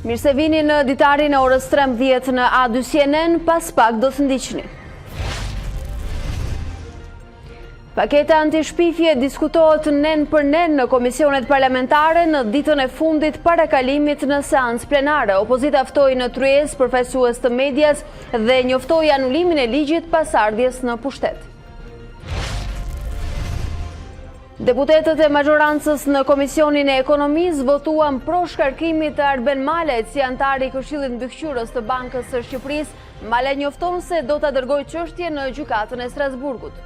Mirë se vini në Ditari në orës 13 në A2CNN, pas pak do të ndiqni. Paketa antishpifje diskutohet nen për nen në komisionet parlamentare në ditën e fundit para kalimit në seancë plenare. Opozita ftoi në tryezë përfaqësues të medias dhe njoftoi anulimin e ligjit pas ardhjes në pushtet. Deputetët e majorancës në Komisionin e Ekonomisë votuan pro shkarkimit të Arben Malet si antari i Këshillit Mbikëqyrës të Bankës së Shqipërisë. Male njofton se do ta dërgojë çështjen në gjykatën e Strasburgut.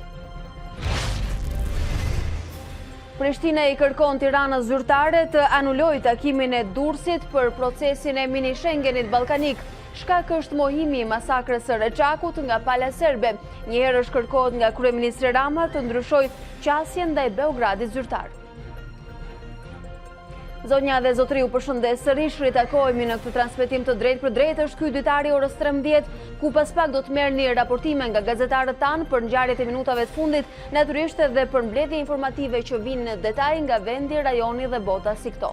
Prishtina i kërkon Tiranës zyrtare të anulojë takimin e Durrësit për procesin e mini Schengenit ballkanik. Shkak është mohimi i masakrës së Reçakut nga pala serbe. Njëherë është kërkohet nga kryeministri Rama të ndryshojë qasjen ndaj Beogradit zyrtar. Zonja dhe zotri, u përshëndes sërish, ritakohemi në këtë transmetim të drejtë për drejtë. Është ky Ditari orës 13, ku pas pak do të merrni raportime nga gazetarët tanë për ngjarjet e minutave të fundit, natyrisht edhe për mbledhje informative që vinë në detaj nga vendi, rajoni dhe bota si këto.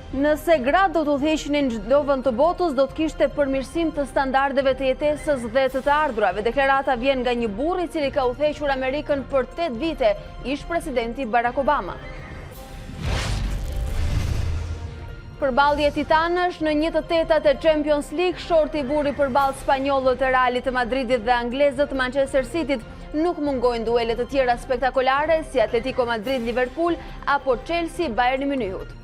Nëse gratë do të udhëheqnin çdo vend të botës, do të kishte përmirësim të standardeve të jetesës dhe të ardhurave. Deklarata vjen nga një burr i cili ka udhëhequr Amerikën për 8 vite, ish presidenti Barack Obama. Përballje titanësh në një të tetat e Champions League, shorti buri përballë spanjollët e Realit të Madridit dhe anglezët Manchester Cityt. Nuk mungojnë duelet të tjera spektakolare si Atletico Madrid-Liverpool apo Chelsea-Bayern Munich.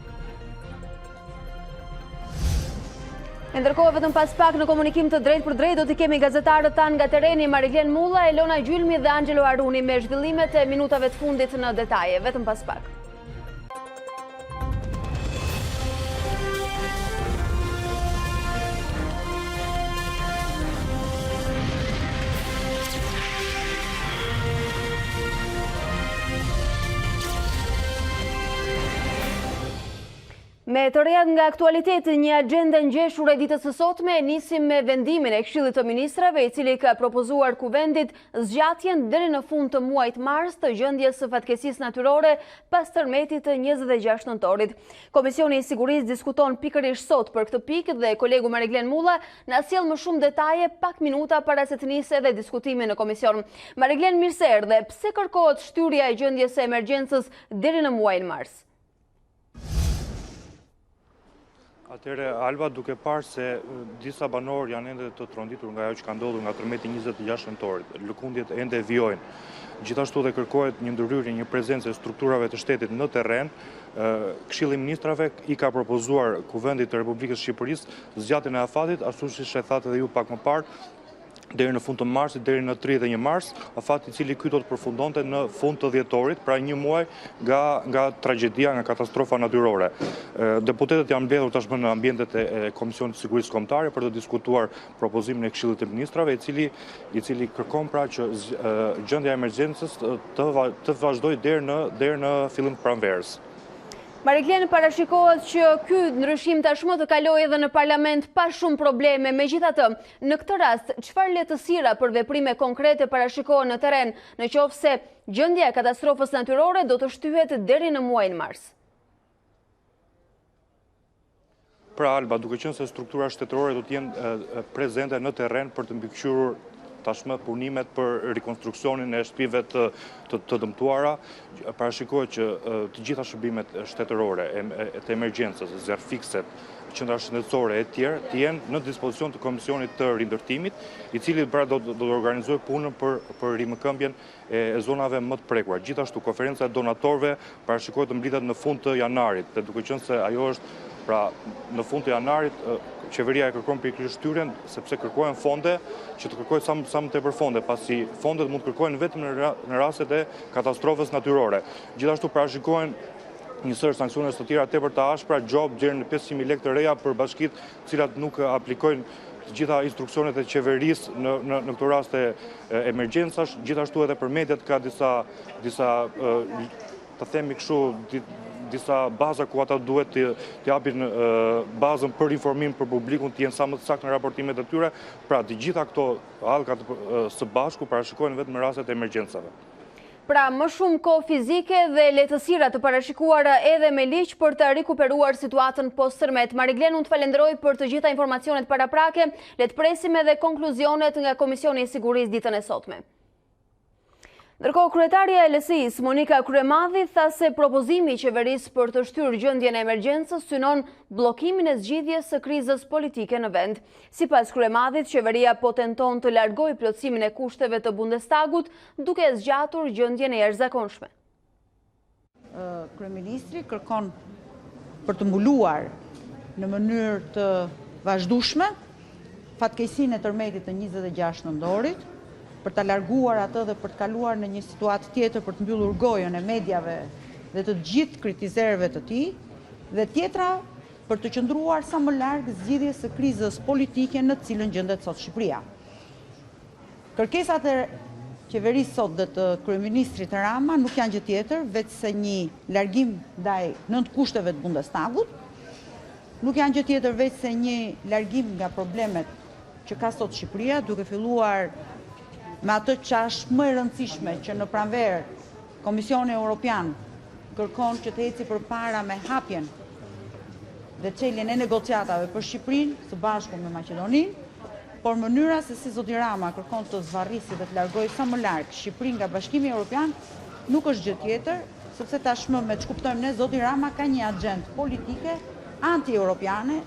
Ndërkohë, vetëm pas pak në komunikim të drejtë për drejtë do t'i kemi gazetarët tanë nga tereni, Mariglen Mulla, Elona Gjylmi dhe Angelo Aruni me zhvillimet e minutave të fundit në detaje. Vetëm pas pak. Me të rejat nga aktualiteti, një agenda ngjeshur e ditës së sotme, nisim me vendimin e Këshillit të Ministrave, i cili ka propozuar Kuvendit zgjatjen deri në fund të muajit mars të gjendjes së fatkeqësisë natyrore pas tërmetit të 26 nëntorit. Komisioni i Sigurisë diskuton pikërisht sot për këtë pikë dhe kolegu Mariglen Mulla na sjell më shumë detaje pak minuta para se të nisë edhe diskutimi në komision. Mariglen, mirë se erdhe. Pse kërkohet shtyrja e gjendjes së emergjencës deri në muajin mars? Atëre, Alba, duke parë se disa banorë janë ende të tronditur nga ajo që ka ndodhur nga tërmeti 26 nëntorit, lëkundjet ende vijojnë. Gjithashtu dhe kërkohet një ndërhyrje, një prezencë e strukturave të shtetit në terren. Këshilli i Ministrave i ka propozuar Kuvendit të Republikës së Shqipërisë zgjatjen e afatit, ashtu siç e thatë edhe ju pak më parë, deri në fund të marsit, deri në 31 mars, afati i cili ky do të përfundonte në fund të dhjetorit, pra një muaj nga tragjedia, nga katastrofa natyrore. Deputetët janë mbledhur tashmë në ambientet e Komisionit të Sigurisë Kombëtare për të diskutuar propozimin e Këshillit të Ministrave, i cili kërkon pra që gjendja e emergjencës të vazhdojë deri në fillim të pranverës. Mariglen, parashikohet që ky ndryshim tashmë të kalojë edhe në parlament pa shumë probleme. Megjithatë, në këtë rast, çfarë lehtësira për veprime konkrete parashikohen në terren, nëse gjendja e katastrofës natyrore do të shtyhet deri në muajin mars? Pra, Alba, duke qenë se struktura shtetërore do të jenë prezente në terren për të mbikëqyrur tashmë punimet për rekonstruksionin e shtëpive të dëmtuara, parashikohet që të gjitha shërbimet shtetërore të emergjencës, zjarrfikset, qendra shëndetësore e tjerë të jenë në dispozicion të Komisionit të Rindërtimit, i cili pra do të organizojë punën për rimëkëmbjen e zonave më të prekura. Gjithashtu, konferenca e donatorëve parashikohet të mblidhet në fund të janarit, dhe duke qenë se ajo është pra në fund të janarit, qeveria e kërkon pikërisht shtyrjen, sepse kërkohen fonde që të kërkojë sa më tepër fonde, pasi fondet mund të kërkohen vetëm në rastet e katastrofës natyrore. Gjithashtu parashikohen një sër sanksionesh të tjera tepër të ashpra, gjop deri në 500.000 lekë të reja për bashkitë të cilat nuk aplikojnë të gjitha instruksionet e qeverisë në këto raste emergjencash. Gjithashtu edhe për mediat ka disa të themi kështu disa baza ku ata duhet të japin bazën për informim për publikun, të jenë sa më të saktë në raportimet e tyre. Pra, të gjitha këto hallkat së bashku parashikohen vetëm në rastet e emergjencave. Pra më shumë kohë fizike dhe lehtësira të parashikuara edhe me ligj për të rikuperuar situatën post-tërmet. Mariglen, unë të falenderoj për të gjitha informacionet paraprake, le të presim edhe konkluzionet nga Komisioni i Sigurisë ditën e sotme. Ndërkohë, kryetaria e LSI-s, Monika Kryemadhi, tha se propozimi i qeverisë për të shtyrë gjendjen e emergjencës synon bllokimin e zgjidhjes së krizës politike në vend. Sipas Kryemadhit, qeveria po tenton të largojë plotësimin e kushteve të Bundestagut, duke zgjatur gjendjen e jashtëzakonshme. Kryeministri kërkon për të mbuluar në mënyrë të vazhdueshme fatkeqësinë e tërmetit të 26 nëntorit, për të larguar atë dhe për të kaluar në një situatë tjetër për të mbyllur gojën e mediave dhe të gjithë kritizerëve të tij, dhe tjetra për të qëndruar sa më larg zgjidhjes së krizës politike në të cilën gjendet sot Shqipëria. Kërkesat e qeverisë sot dhe të kryeministrit Rama nuk janë gjë tjetër veçse një largim ndaj 9 kushteve të Bundestagut, nuk janë gjë tjetër veçse një largim nga problemet që ka sot Shqipëria, duke filluar me atë që është më e rëndësishme që në pranverë Komisioni Evropian kërkon që të eci përpara me hapjen dhe çeljen e negociatave për Shqipërinë së bashku me Maqedoninë, por mënyra se si zoti Rama kërkon të zvarrisi dhe të largojë sa më larg Shqipërinë nga Bashkimi Evropian nuk është gjë tjetër, sepse tashmë me që kuptojmë ne, zoti Rama ka një agjendë politike anti-europiane,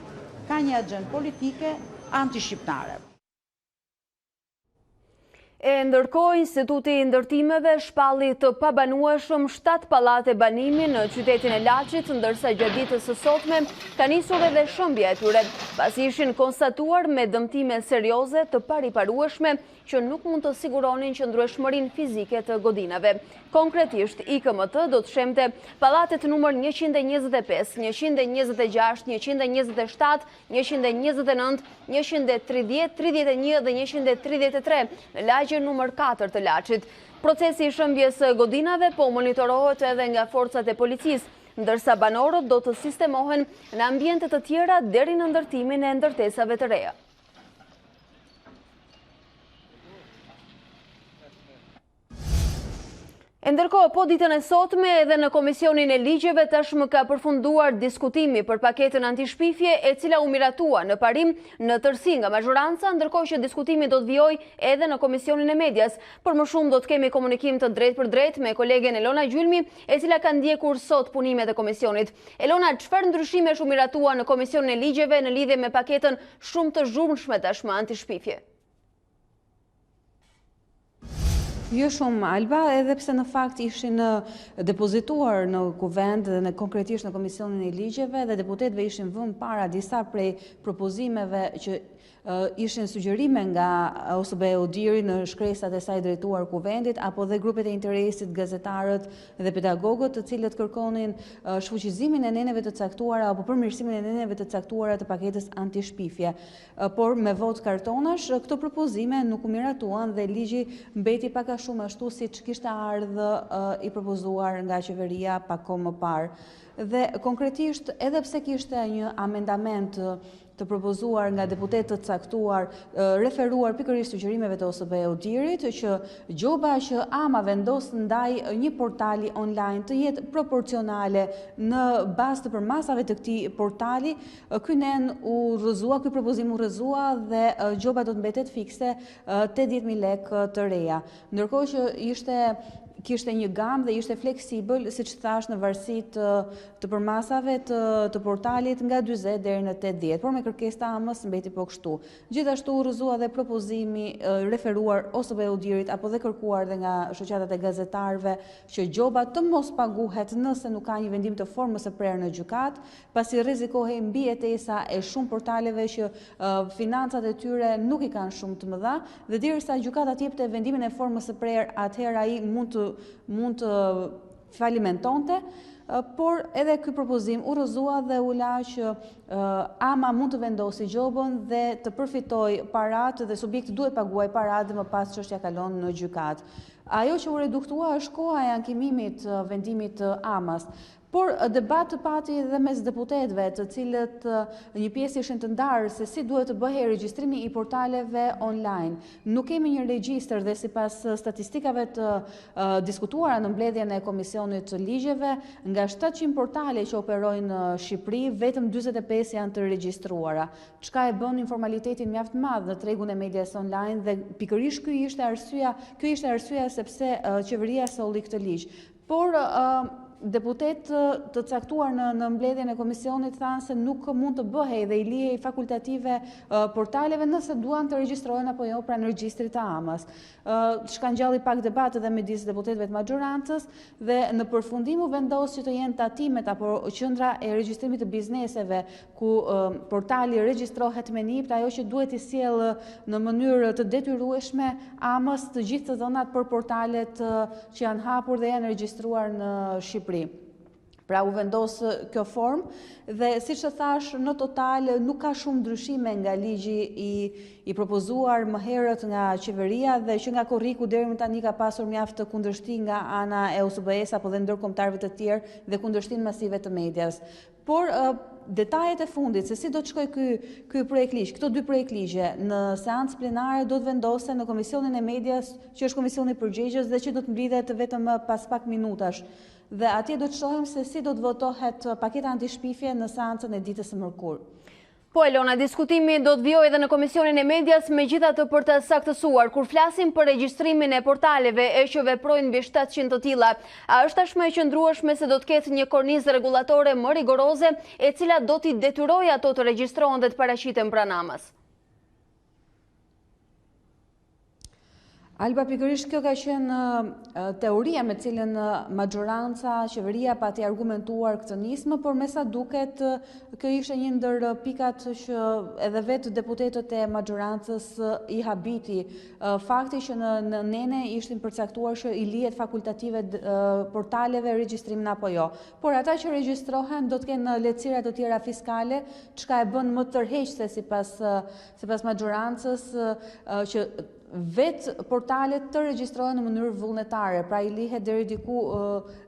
ka një agjendë politike anti-shqiptare. E ndërkohë, Instituti i Ndërtimeve shpalli të pabanueshëm 7 pallate banimi në qytetin e Laçit, ndërsa gjatë ditës së sotme ka nisur edhe shëmbja e tyre, pasi ishin konstatuar me dëmtime serioze të pariparueshme që nuk mund të siguronin qëndrueshmërinë fizike të godinave. Konkretisht, IKMT do të shemte pallatet numër 125, 126, 127, 129, 130, 31 dhe 133 në lagjen numër 4 të Laçit. Procesi i shëmbjes së godinave po monitorohet edhe nga forcat e policisë, ndërsa banorët do të sistemohen në ambiente të tjera deri në ndërtimin e ndërtesave të reja. Ndërkohë, po ditën e sotme edhe në Komisionin e Ligjeve tashmë ka përfunduar diskutimi për paketën antishpifje, e cila u miratua në parim në tërësi nga mazhoranca, ndërkohë që diskutimi do të vijojë edhe në Komisionin e Medias. Për më shumë do të kemi komunikim të drejtë për drejtë me kolegen Elona Gjylmi, e cila ka ndjekur sot punimet e komisionit. Elona, çfarë ndryshimesh u miratua në Komisionin e Ligjeve në lidhje me paketën shumë të zhurmshme tashmë antishpifje? Jo shumë, Alba, edhe pse në fakt ishin depozituar në kuvend dhe konkretisht në Komisionin e Ligjeve dhe deputetëve ishin vënë para disa prej propozimeve që ishin sugjerime nga OSBE-u Diri në shkresat e saj drejtuar kuvendit, apo dhe grupet e interesit, gazetarët dhe pedagogët, të cilët kërkonin shfuqizimin e neneve të caktuara apo përmirësimin e neneve të caktuara të paketës antishpifje. Por me vot kartonash, këto propozime nuk u miratuan dhe ligji mbeti pak a shumë ashtu siç kishte ardhur i propozuar nga qeveria pak kohë më parë. Dhe konkretisht, edhe pse kishte një amendament të propozuar nga deputetë të caktuar, referuar pikërisht sugjerimeve të OSBE-u Dirit, që gjoba që ama vendos ndaj një portali online të jetë proporcionale në bazë të përmasave të këtij portali, ky propozim u rrëzua dhe gjoba do të mbetet fikse 80.000 lekë të reja. Ndërkohë që kishte një gamë dhe ishte fleksibël, siç thash, në varësi të përmasave të portalit nga 40 deri në 80, por me kërkesë të amës mbeti po kështu. Gjithashtu u rrëzua dhe propozimi referuar OSBE-u Dirit apo dhe kërkuar dhe nga shoqatat e gazetarëve që gjoba të mos paguhet nëse nuk ka një vendim të formës së prerë në gjykat, pasi rrezikohej mbijetesa e shumë portaleve që financat e tyre nuk i kanë shumë të mëdha, dhe derisa gjykata të jepte vendimin e formës së prerë, atëherë ai mund të falimentonte, por edhe ky propozim u rrëzua dhe u la që ama mund të vendosi gjobën dhe të përfitoj parat dhe subjekti duhet paguaj parat dhe më pas çështja kalon në gjykat. Ajo që u reduktua është koha e ankimimit vendimit të Amas. Por debat të pati dhe mes deputetëve, të cilët një pjesë ishin të ndarë se si duhet të bëhej regjistrimi i portaleve online. Nuk kemi një regjistër dhe sipas statistikave të diskutuara në mbledhjen e Komisionit të Ligjeve, nga 700 portale që operojnë në Shqipëri, vetëm 45 janë të regjistruara. Çka e bën informalitetin mjaft madh në tregun e medias online dhe pikërisht ky ishte arsyeja sepse qeveria solli këtë ligj. Por deputet të caktuar në mbledhjen e komisionit thanë se nuk mund të bëhej dhe i lihej fakultative portaleve nëse duan të regjistrohen apo jo pranë regjistrit të Amas. Shkangjalli pak debat edhe midis deputetëve të maxhorancës dhe në përfundim u vendos që të jenë tatimet apo qendra e regjistrimit të bizneseve ku portali regjistrohet me NIP, ajo që duhet i sjellë në mënyrë të detyrueshme Amas të gjithë të dhënat për portalet që janë hapur dhe janë regjistruar në Shqipëri. Pra u vendos kjo formë dhe siç e thash, në total nuk ka shumë ndryshime nga ligji i propozuar më herët nga qeveria dhe që nga korriku deri më tani ka pasur mjaft të kundërshtim nga ana e USBE-s apo dhe ndërkombëtarëve të tjerë dhe kundërshtim masive të medias. Por detajet e fundit se si do të shkojë ky projekt ligj, këto dy projekt ligje në seancë plenare do të vendosen në Komisionin e Medias, që është komisioni i përgjegjës dhe që do të mblidhet vetëm pas pak minutash. Dhe atje do të shohim se si do të votohet paketa antishpifje në seancën e ditës së mërkurë. Po Elona, diskutimi do të vijojë edhe në Komisionin e Medias, megjithatë për të saktësuar, kur flasim për regjistrimin e portaleve e që veprojnë mbi 700 të tilla, a është tashmë e qëndrueshme se do të ketë një kornizë rregullatore më rigoroze e cila do t'i detyrojë ato të regjistrohen dhe të paraqiten pranë Amas? Alba, pikërisht kjo ka qenë teoria me cilën maxhoranca, qeveria pati argumentuar këtë nismë, por me sa duket kjo ishte një ndër pikat që edhe vetë deputetët e maxhorancës i habiti. Fakti që në nene ishtin përcaktuar që i lihet fakultative portaleve regjistrimin apo jo. Por ata që regjistrohen do të kenë lehtësira të tjera fiskale, çka e bën më tërheqëse sipas maxhorancës që vetë portalet të regjistrohen në mënyrë vullnetare, pra i lihet deri diku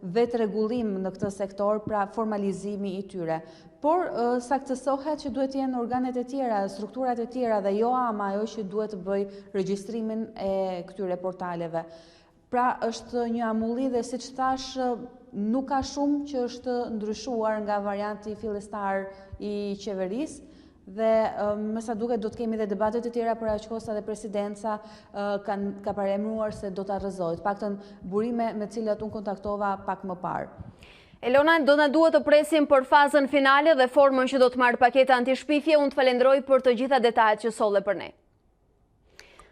vetë rregullim në këtë sektor, pra formalizimi i tyre. Por saktësohet që duhet të jenë organet e tjera, strukturat e tjera dhe jo ama ajo që duhet të bëj regjistrimin e këtyre portaleve. Pra është një amulli dhe siç thash nuk ka shumë që është ndryshuar nga varianti fillestar i qeverisë. Dhe me sa duket do të kemi dhe debatet e tjera për aq kohë sa dhe presidenca ka paremruar se do ta rrëzohet, paktën burime me të cilat unë kontaktova pak më parë. Elona, do na duhet të presim për fazën finale dhe formën që do të marrë paketa antishpifje. Unë të falenderoj për të gjitha detajet që solle për ne.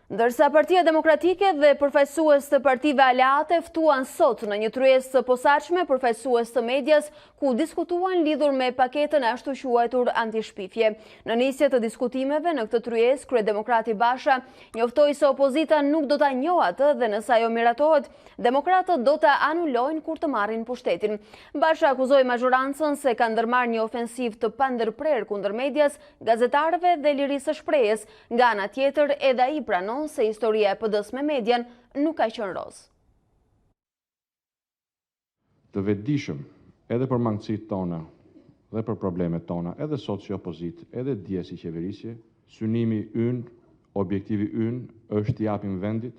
Ndërsa Partia Demokratike dhe përfaqësues të partive aleate ftuan sot në një tryezë të posaçme përfaqësues të medias ku diskutuan lidhur me paketën e ashtu quajtur antishpifje. Në nisje të diskutimeve në këtë tryezë, kryedemokrati Basha njoftoi se opozita nuk do ta njohë atë dhe nëse ajo miratohet, demokratët do ta anulojnë kur të marrin pushtetin. Basha akuzoi maxhorancën se ka ndërmarrë një ofensiv të pandërprer kundër medias, gazetarëve dhe lirisë së shprehjes. Nga ana tjetër, edhe ai pranon se historia e PD-s me median nuk ka qenë roz. Të vetëdijshëm edhe për mangësitë tona dhe për problemet tona, edhe sot si opozit, edhe dje si qeverisje, synimi ynë, objektivi ynë është t'i japim vendit,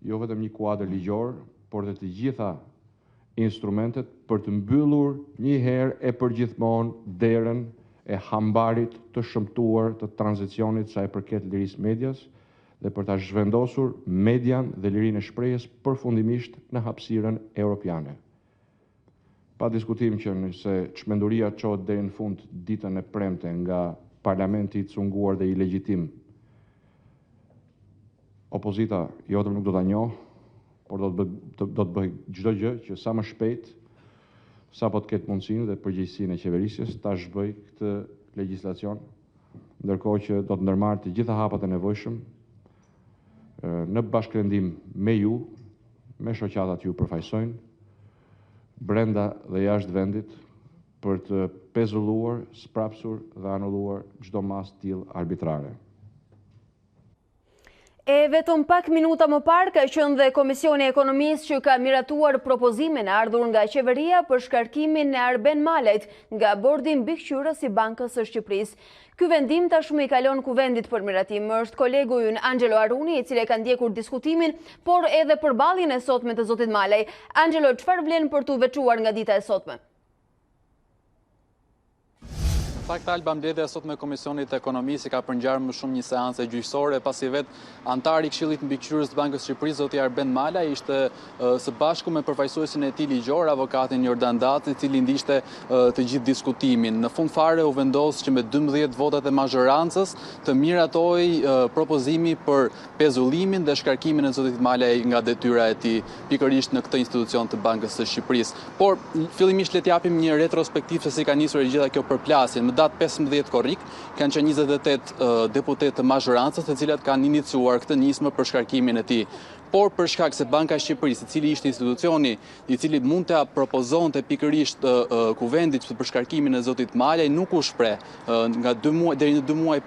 jo vetëm një kuadër ligjor, por dhe të gjitha instrumentet për të mbyllur një herë e përgjithmonë derën e hambarit të shëmtuar të tranzicionit sa e përket lirisë medias, dhe për ta zhvendosur median dhe lirinë e shprehjes përfundimisht në hapësirën europiane. Pa diskutim që nëse çmenduria çohet deri në fund ditën e premte nga parlamenti i cunguar dhe i legjitim, opozita jo vetëm nuk do ta njohë, por do të bëj çdo gjë që sa më shpejt, sapo të ketë mundësinë dhe përgjegjësinë e qeverisjes, ta zhbëj këtë legjislacion, ndërkohë që do të ndërmarrë të gjitha hapat e nevojshëm në bashkërendim me ju, me shoqatat ju përfaqësojnë, brenda dhe jashtë vendit, për të pezulluar, sprapsur dhe anulluar çdo masë tillë arbitrare. E vetëm pak minuta më parë ka qenë dhe Komisioni i Ekonomisë që ka miratuar propozimin e ardhur nga qeveria për shkarkimin e Arben Malajt nga bordi mbikëqyrës i Bankës së Shqipërisë. Ky vendim tashmë i kalon kuvendit për miratim. Është kolegu ynë Angelo Aruni, i cili ka ndjekur diskutimin, por edhe përballjen e sotme të zotit Malaj. Angelo, çfarë vlen për t'u veçuar nga dita e sotme? Fakt Alba, mbledhja sot me Komisionit të Ekonomisë ka përngjarë më shumë një seancë gjyqësore, pasi vetë antari i Këshillit Mbikëqyrës të Bankës së Shqipërisë, zoti Arben Malaj, ishte së bashku me përfaqësuesin e tij ligjor, avokatin Jordan Daci, i cili ndishte të gjithë diskutimin. Në fund fare u vendos që me 12 votat e mazhorancës të miratojë propozimi për pezullimin dhe shkarkimin e zotit Malaj nga detyra e tij, pikërisht në këtë institucion të Bankës së Shqipërisë. Por fillimisht le të japim një retrospektiv se si ka nisur e gjitha kjo përplasje. Në datë 15 korrik, kanë qenë 28 deputet të mazhorancës, të cilat kanë iniciuar këtë nismë për shkarkimin e tij. Por për shkak se Banka e Shqipërisë, i cili ishte institucioni i cili mund të propozonte pikërisht kuvendit për shkarkimin e zotit Malaj, nuk u shpreh nga 2 muaj deri në 2 muaj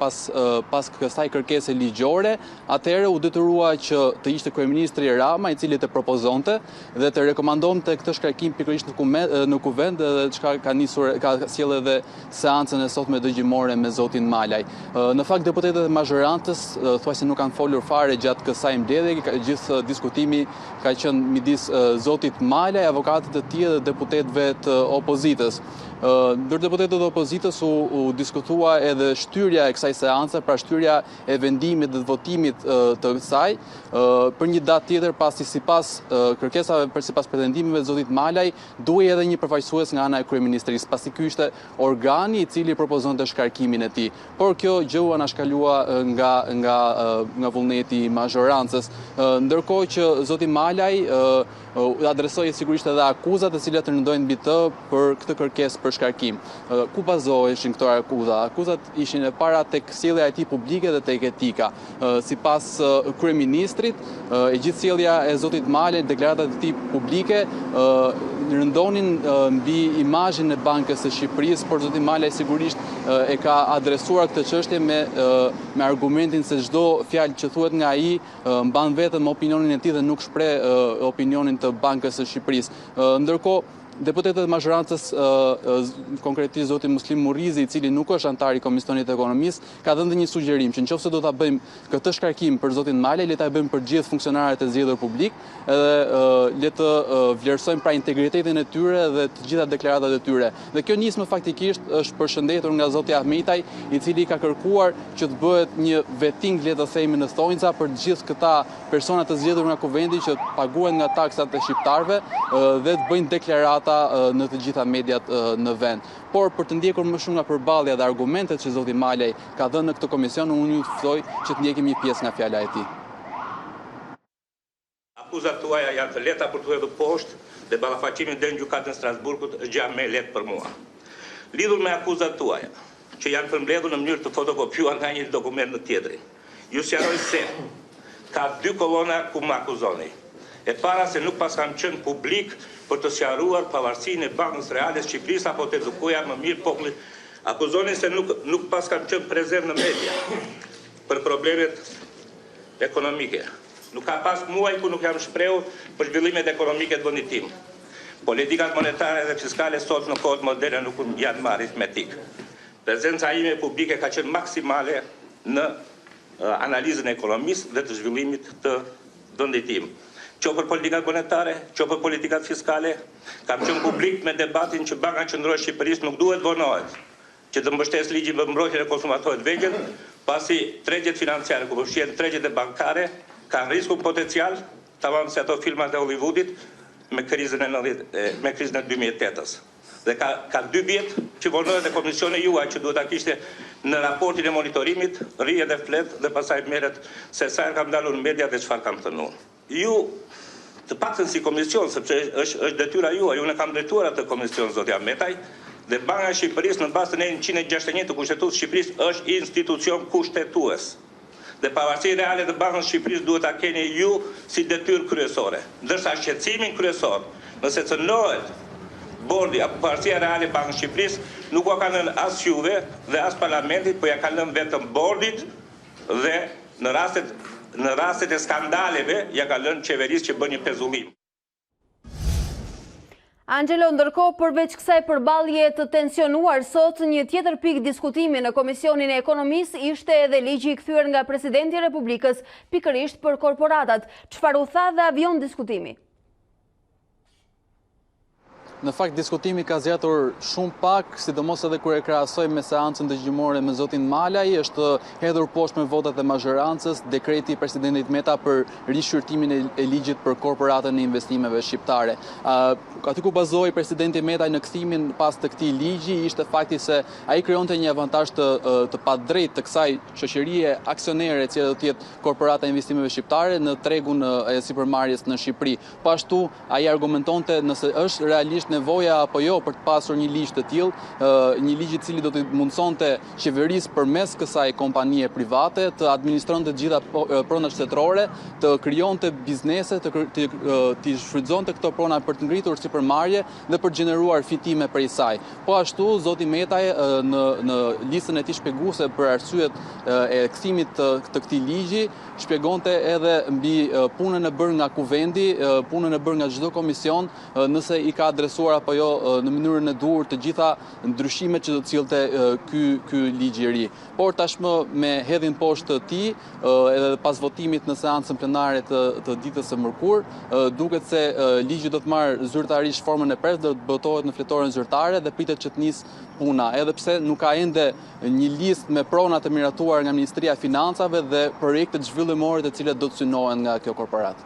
pas kësaj kërkese ligjore, atëherë u detyrua që të ishte kryeministri Rama i cili të propozonte dhe të rekomandonte këtë shkarkim pikërisht në kuvend, dhe çka ka sjellë edhe seancën e sotme dëgjimore me zotin Malaj. Në fakt deputetët e mazhorantës thuajse nuk kanë folur fare gjatë kësaj mbledhje, gjithë diskutimi ka qenë midis zotit Malaj, avokatit të tij dhe deputetëve të opozitës. Ndër deputetët e opozitës u diskutua edhe shtyrja e kësaj seance, pra shtyrja e vendimit dhe votimit të kësaj për një datë tjetër, pasi sipas kërkesave, sipas pretendimeve të zotit Malaj, duhej edhe një përfaqësues nga ana e kryeministrisë, pasi ky ishte organi i cili propozonte shkarkimin e tij. Por kjo gjë u anashkalua nga vullneti i mazhorancës, ndërkohë që zoti Malaj adresoi sigurisht edhe akuzat të cilat rëndojnë mbi të për këtë kërkesë për shkarkim. Ku bazoheshin këto akuza? Akuzat ishin e para tek sjellja e tij publike dhe tek etika. Sipas kryeministrit, e gjithë sjellja e zotit Malaj, deklaratat e tij publike rëndonin mbi imazhin e Bankës së Shqipërisë, por zoti Malaj sigurisht e ka adresuar këtë çështje me argumentin se çdo fjalë që thuhet nga ai mban vetëm opinionin e tij dhe nuk shpreh opinionin të Bankës së Shqipërisë. Ndërkohë deputetët e mazhorancës, konkretisht zoti Muslim Murrizi, i cili nuk është antar i Komisionit të Ekonomisë, ka dhënë një sugjerim që nëse do ta bëjmë këtë shkarkim për zotin Malaj, le ta bëjmë për gjithë funksionarët e zgjedhur publik, edhe le të vlerësojmë pra integritetin e tyre dhe të gjitha deklaratat e tyre. Dhe kjo nismë faktikisht është përshëndetur nga zoti Ahmetaj, i cili ka kërkuar që të bëhet një vetting, le të themi në thonjza, për të gjithë këta persona të zgjedhur nga kuvendi që paguhen nga taksat e shqiptarëve dhe të bëjnë deklarata në të gjitha mediat në vend. Por për të ndjekur më shumë nga përballja dhe argumentet që zoti Malaj ka dhënë në këtë komision, unë ju ftoj që të ndjekim një pjesë nga fjala e tij. Akuzat tuaja janë të lehta për të hedhur poshtë dhe ballafaqimin deri në gjykatën e Strasburgut është gjë më e lehtë për mua. Lidhur me akuzat tuaja, që janë përmbledhur në mënyrë të fotokopjuar nga një dokument në tjetrin, ju sqaroj se ka 2 kolona ku më akuzoni. E para se nuk pas kam qenë publik për të sqaruar pavarësinë e Bankës Reale Shqipërisë apo të edukoja më mirë popullit. Akuzoni se nuk pas kam qenë prezent në media për problemet ekonomike. Nuk ka pas muaj ku nuk jam shprehur për zhvillimet ekonomike të vendit tim. Politikat monetare dhe fiskale sot në kohët moderne nuk janë më aritmetik. Prezenca ime publike ka qenë maksimale në analizën e ekonomisë dhe të zhvillimit të vendit tim. Që për politikat monetare, që për politikat fiskale, kam qenë publik me debatin që Banka Qendrore e Shqipërisë nuk duhet vonohet, që të mbështes ligjin për mbrojtjen e konsumatorëve të vegjël, pasi tregjet financiare, ku përfshihen tregjet e bankare, kanë riskun potencial, tamam se ato filmat e Hollywoodit me krizën e 2008-s. Dhe ka 2 vjet që vonohet e komisioni juaj që duhet ta kishte në raportin e monitorimit, rri edhe flet dhe pastaj merret se sa herë kam dalur në media dhe çfarë kam thënë unë. Ju të paktën si komision, sepse është detyra juaj, unë kam drejtuar atë komision zoti Ahmetaj, dhe Banka e Shqipërisë në bazë të 161 të Kushtetues së Shqipërisë është institucion kushtetues. Dhe pavarësia reale të Bankës së Shqipërisë duhet ta keni ju si detyrë kryesore. Ndërsa shqetësimin kryesor, nëse cënohet bordi apo pavarësia reale e Bankës së Shqipërisë, nuk u ka lënë as juve dhe as parlamentit, por ja ka lënë vetëm bordit dhe në rastet në rastet e skandaleve ja ka lënë qeverisë që bën një pezullim. Angelo, ndërkohë përveç kësaj përballje të tensionuar sot, një tjetër pikë diskutimi në Komisionin e Ekonomisë ishte edhe ligji i kthyer nga Presidenti i Republikës pikërisht për korporatat. Çfarë u tha dhe avion diskutimi? Në fakt, diskutimi ka zgjatur shumë pak, sidomos edhe kur e krahasoj me seancën dëgjimore me zotin Malaj, është hedhur poshtë me votat e mazhorancës dekreti i presidentit Meta për rishqyrtimin e ligjit për korporatën e investimeve shqiptare. Aty ku bazoi presidenti Meta në kthimin pas të këtij ligji ishte fakti se ai krijonte një avantazh të padrejtë të kësaj shoqërie aksionere e cila do të jetë korporata e investimeve shqiptare në tregun e sipërmarrjes në Shqipëri. Po ashtu ai argumentonte nëse është realisht nevoja apo jo për të pasur një ligj të tillë, një ligj i cili do të mundsonte qeverisë përmes kësaj kompanie private të administronte të gjitha pronat shtetërore, të krijonte biznese, të shfrytëzonte këto prona për të ngritur sipërmarrje dhe për të gjeneruar fitime prej saj. Po ashtu zoti Metaj në listën e tij shpjeguese për arsyet e kthimit të këtij ligji shpjegonte edhe mbi punën e bërë nga kuvendi, punën e bërë nga çdo komision, nëse i ka adresuar apo jo në mënyrën e duhur të gjitha ndryshimet që do të cillte ky ligj i ri. Por tashmë me hedhjen poshtë të tij, edhe pas votimit në seancën plenare të ditës së mërkurë, duket se ligji do të marrë zyrtarisht formën e prerë, do të botohet në fletoren zyrtare dhe pritet që të nisë puna, edhe pse nuk ka ende një listë me prona të miratuar nga Ministria e Financave dhe projekte zhvillimore të cilat do të synohen nga kjo korporat.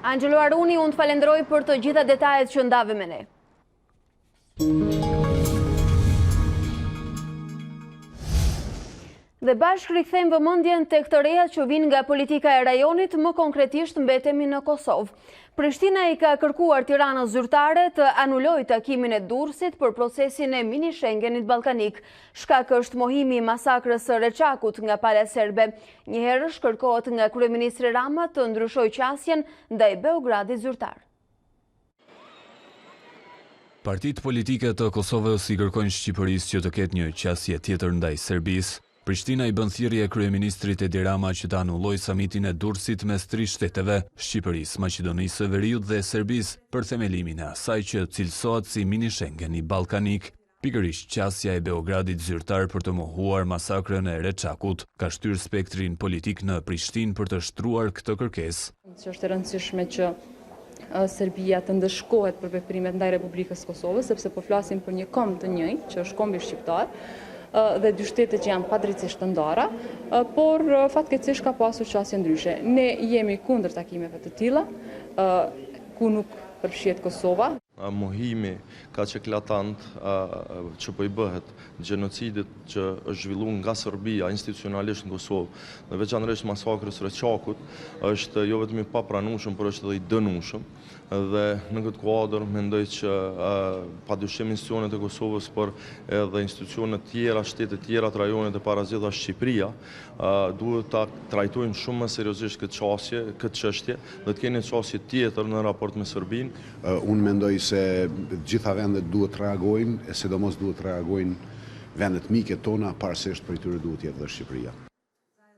Angelo Aruni, unë të falenderoj për të gjitha detajet që ndave me ne. Dhe bashkë rikthejmë vëmendjen tek të rejat që vinë nga politika e rajonit, më konkretisht mbetemi në Kosovë. Prishtina i ka kërkuar Tiranës zyrtare të anulojë takimin e Durrësit për procesin e mini Schengenit ballkanik. Shkak është mohimi i masakrës së Reçakut nga pala serbe. Njëherësh kërkohet nga kryeministri Rama të ndryshojë qasjen ndaj Beogradit zyrtar. Partitë politike të Kosovës i kërkojnë Shqipërisë që të ketë një qasje tjetër ndaj Serbisë. Prishtina i bën thirrje kryeministrit Edi Rama që të anullojë samitin e Durrësit mes 3 shteteve, Shqipërisë, Maqedonisë së Veriut dhe Serbisë, për themelimin e asaj që cilësohet si mini Schengeni ballkanik. Pikërisht qasja e Beogradit zyrtar për të mohuar masakrën e Reçakut ka shtyr spektrin politik në Prishtinë për të shtruar këtë kërkesë. Është e rëndësishme që Serbia të ndëshkohet për veprimet ndaj Republikës Kosovës, sepse po flasim për një komb të njëjtë, që është kombi shqiptar, dhe dy shtete që janë padrejtisht të ndara, por fatkeqësisht ka pasur qasje ndryshe. Ne jemi kundër takimeve të tilla, ku nuk përfshihet Kosova. Mohimi ka që eklatant që po i bëhet gjenocidit që është zhvilluar nga Serbia institucionalisht në Kosovë, dhe veçanërisht masakrës Reçakut, është jo vetëm i papranueshëm, por është edhe i dënueshëm. Dhe në këtë kuadër mendoj që padyshim institucionet e Kosovës, por edhe institucionet tjera, shtetet tjera të rajonit e parazita Shqipëria, duhet ta trajtojnë shumë më seriozisht këtë çështje, dhe të kenë një çështje tjetër në raport me Serbinë. Unë mendoj se gjitha vendet duhet të reagojnë, e sidomos duhet të reagojnë vendet mike tona, pavarësisht për tyre duhet jetë dhe Shqipëria.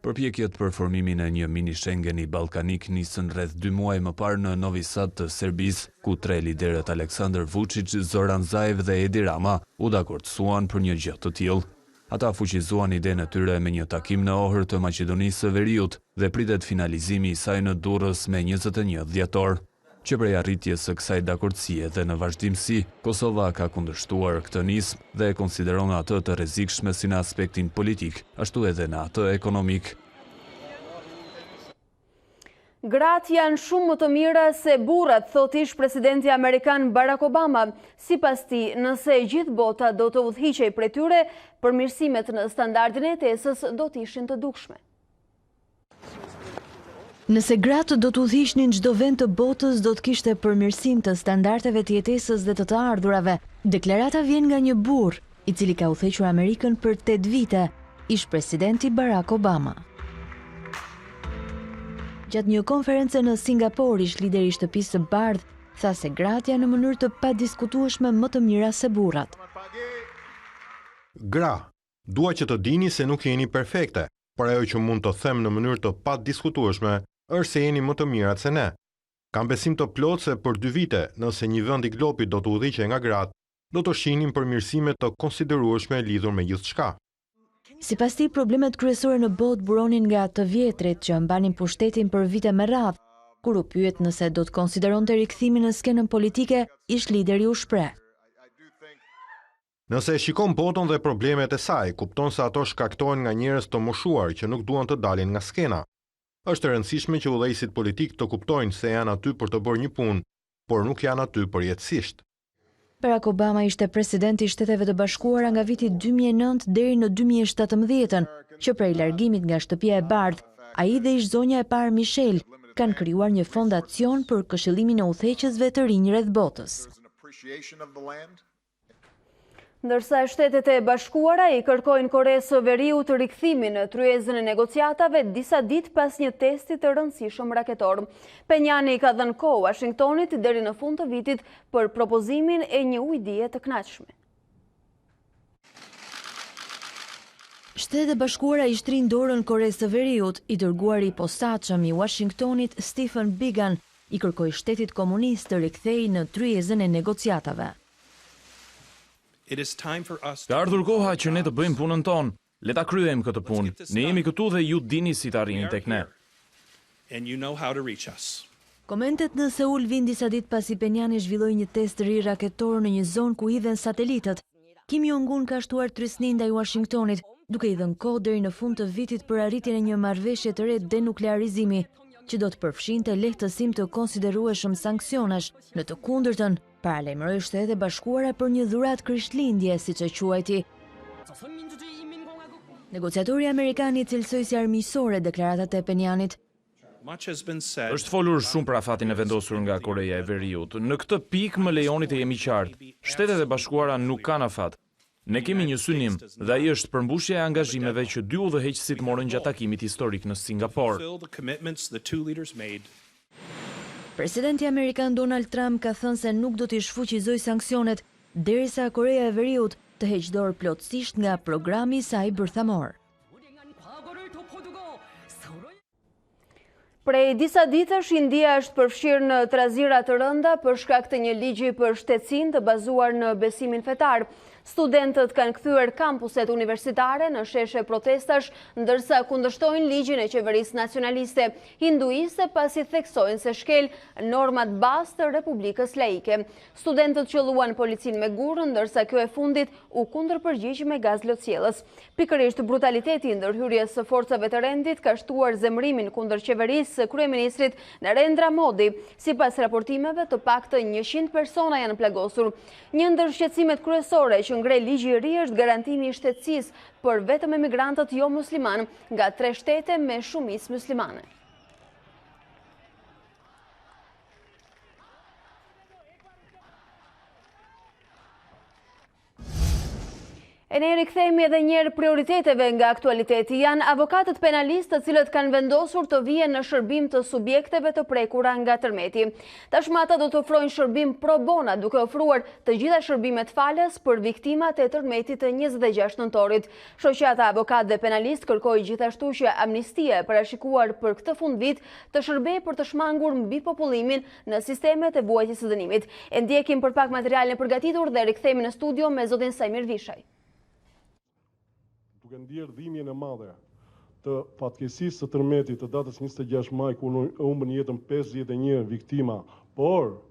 Përpjekjet për formimin e një mini Schengeni ballkanik nisën rreth 2 muaj më parë në Novi Sad të Serbisë, ku 3 liderët Aleksandar Vučić, Zoran Zaev dhe Edi Rama u dakordsuan për një gjë të tillë. Ata fuqizuan idenë e tyre me një takim në Ohër të Maqedonisë së Veriut dhe pritet finalizimi i saj në Durrës me 21 dhjetor. Që prej arritjes së kësaj dakordësie dhe në vazhdimsi, Kosova ka kundërshtuar këtë nismë dhe e konsideron atë të rrezikshme si në aspektin politik, ashtu edhe në atë ekonomik. Gratë janë shumë më të mira se burrat, thot ish presidenti Amerikan Barack Obama. Sipas tij, nëse e gjithë bota do të udhëhiqej prej tyre, përmirësimet në standardin e jetesës do të ishin të dukshme. Nëse gratë do të udhëhiqnin çdo vend të botës, do të kishte përmirësim të standardeve të jetesës dhe të ardhurave. Deklarata vjen nga një burr, i cili ka udhëhequr Amerikën për 8 vite, ish presidenti Barack Obama. Gjatë një konference në Singapur, ish lideri i shtëpisë së bardhë tha se gratë janë në mënyrë të padiskutueshme më të mira se burrat. Gra, dua që të dini se nuk jeni perfekte. por ajo që mund të them në mënyrë të padiskutueshme është se jeni më të mirat se ne. Kam besim të plotë se për 2 vite, nëse një vend i glopit do të udhëhiqej nga gratë, do të shihnim përmirësime të konsiderueshme lidhur me gjithçka. Sipas tij, problemet kryesore në botë buronin nga të vjetrit që mbanin pushtetin për vite me radhë. Kur u pyet nëse do të konsideronte rikthimin në skenën politike, ish lideri u shpreh. Nëse e shikon botën dhe problemet e saj, kupton se ato shkaktohen nga njerëz të moshuar që nuk duan të dalin nga skena. Është e rëndësishme që udhëheqësit politik të kuptojnë se janë aty për të bërë një punë, por nuk janë aty përjetësisht. Barack Obama ishte presidenti i Shteteve të Bashkuara nga viti 2009 deri në 2017, që prej largimit nga Shtëpia e Bardhë, ai dhe ish zonja e parë Michelle kanë krijuar një fondacion për këshillimin e udhëheqësve të rinj rreth botës. Ndërsa Shtetet e Bashkuara i kërkojnë Koresë së Veriut rikthimin në tryezën e negociatave disa ditë pas një testi të rëndësishëm raketor. Penjani ka dhënë kohë Washingtonit deri në fund të vitit për propozimin e një ujëdije të kënaqshme. Shtetet e Bashkuara i shtrin dorën Koresë së Veriut, i dërguari i posaçëm i Washingtonit Stephen Biegun i kërkoi shtetit komunist të rikthejë në tryezën e negociatave. Ka ardhur koha që ne të bëjmë punën tonë. Le ta kryejmë këtë punë. Ne jemi këtu dhe ju dini si të arrini tek ne. Komentet në Seul vijnë disa ditë pasi Penjani zhvilloi një test të ri raketor në një zonë ku hidhen satelitët. Kim Jong-un ka shtuar trysni ndaj Washingtonit, duke i dhënë kohë deri në fund të vitit për arritjen e një marrëveshje të re denuklearizimi, që do të përfshinte lehtësim të konsiderueshëm sanksionesh, në të kundërtën paralajmëroi Shtetet e Bashkuara për një dhuratë krishtlindje, siç e quajti. Negociatori amerikan i cilësoi si armiqësore deklaratat e Penjanit. Është folur shumë për afatin e vendosur nga Koreja e Veriut. Në këtë pikë më lejoni të jemi qartë. Shtetet e Bashkuara nuk kanë afat. Ne kemi një synim dhe ai është përmbushja e angazhimeve që 2 udhëheqësit morën gjatë takimit historik në Singapur. Presidenti amerikan Donald Trump ka thënë se nuk do t'i shfuqizojë sanksionet derisa Koreja e Veriut të heqë dorë plotësisht nga programi i saj bërthamor. Prej disa ditësh, India është përfshirë në trazira të rënda për shkak të një ligji për shtetësinë të bazuar në besimin fetar. Studentët kanë kthyer kampuset universitare në sheshe protestash, ndërsa kundërshtojnë ligjin e qeverisë nacionaliste hinduiste pasi theksojnë se shkel normat bazë të Republikës Laike. Studentët qelluan policinë me gurë, ndërsa kjo e fundit u kundërpërgjigj me gaz lotësjellës. Pikërisht brutaliteti i ndërhyrjes së forcave të rendit ka shtuar zemërimin kundër qeverisë së kryeministrit Narendra Modi. Sipas raportimeve, të paktën 100 persona janë plagosur. Një ndër shqetësimet kryesore që ngre ligji i ri është garantimi i shtetësisë për vetëm emigrantët jo musliman nga 3 shtete me shumicë muslimane. E ne rikthehemi edhe njerë prioriteteve nga aktualiteti. Janë avokatët penalistë të cilët kanë vendosur të vijen në shërbim të subjekteve të prekura nga tërmeti. Tashmë ata do të ofrojnë shërbim pro bona, duke ofruar të gjitha shërbimet falës për viktimat e tërmetit të 26 nëntorit. Shoqata avokatë dhe penalistë kërkoi gjithashtu që amnistia e parashikuar për këtë fundvit të shërbejë për të shmangur mbi popullimin në sistemet e vuajtjes së dënimit. E ndjekim për pak materialin e përgatitur dhe rikthehemi në studio me zotin Sajmir Vishaj. Duke ndjerë dhimbjen e madhe të fatkeqësisë së tërmetit të datës 26 maj ku humbën jetën 51 viktima, por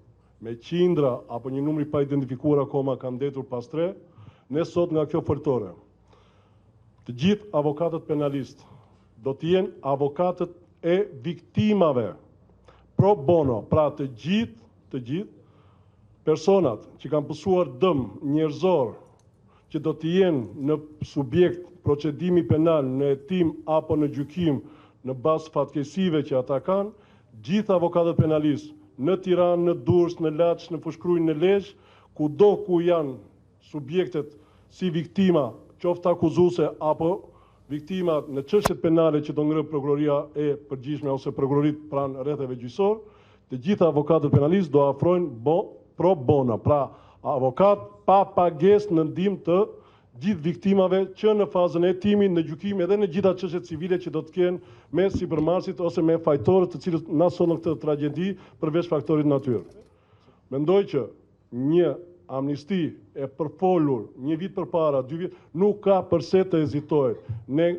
me qindra apo një numër i pa identifikuar akoma kanë ndetur pas 3, ne sot nga kjo foltore, të gjithë avokatët penalistë do të jenë avokatët e viktimave pro bono, pra të gjithë personat që kanë pësuar dëm njerëzor që do të jenë në subjekt procedimi penal në hetim apo në gjykim në bazë fatkeqësive që ata kanë, gjithë avokatët penalistë në Tiranë, në Durrës, në Laç, në Fushkruj, në Lezhë, kudo ku janë subjektet si viktima, qoftë akuzuese apo viktima në çështjet penale që do ngërë prokuroria e përgjithshme ose prokurorit pranë rrethave gjyqësor, të gjithë avokatët penalistë do afrojnë pro bono, pra avokat pa pagesë në ndihmë të gjithë viktimave që në fazën e hetimit, në gjykim edhe në gjitha çështjet civile që do të kenë me sipërmarrësit ose me fajtorët të cilët na sollën këtë tragjedi përveç faktorit natyrë. Mendoj që një amnisti e përfolur një vit përpara, 2 vjet, nuk ka përse të hezitojë. Ne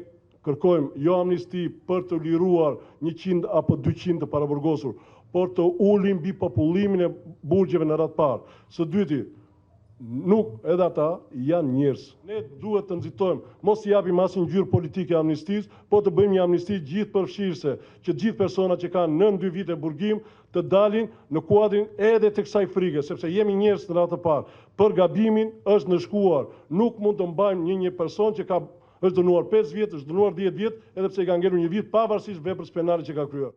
kërkojmë jo amnisti për të liruar 100 apo 200 të paraburgosur, por të ulim mbi popullimin e burgjeve në radhë parë. Së dyti, nuk edhe ata janë njerëz. Ne duhet të nxitojmë, mos i japim asnjë ngjyrë politike amnistisë, po të bëjmë një amnisti gjithëpërfshirëse, që gjithë personat që kanë nën 2 vite burgim të dalin në kuadrin edhe të kësaj frike, sepse jemi njerëz në radhë të parë. Për gabimin është nënshkuar. Nuk mund të mbajmë një person që është dënuar 5 vjet, është dënuar 10 vjet, edhe pse i ka ngelur 1 vit pavarësisht veprës penale që ka kryer.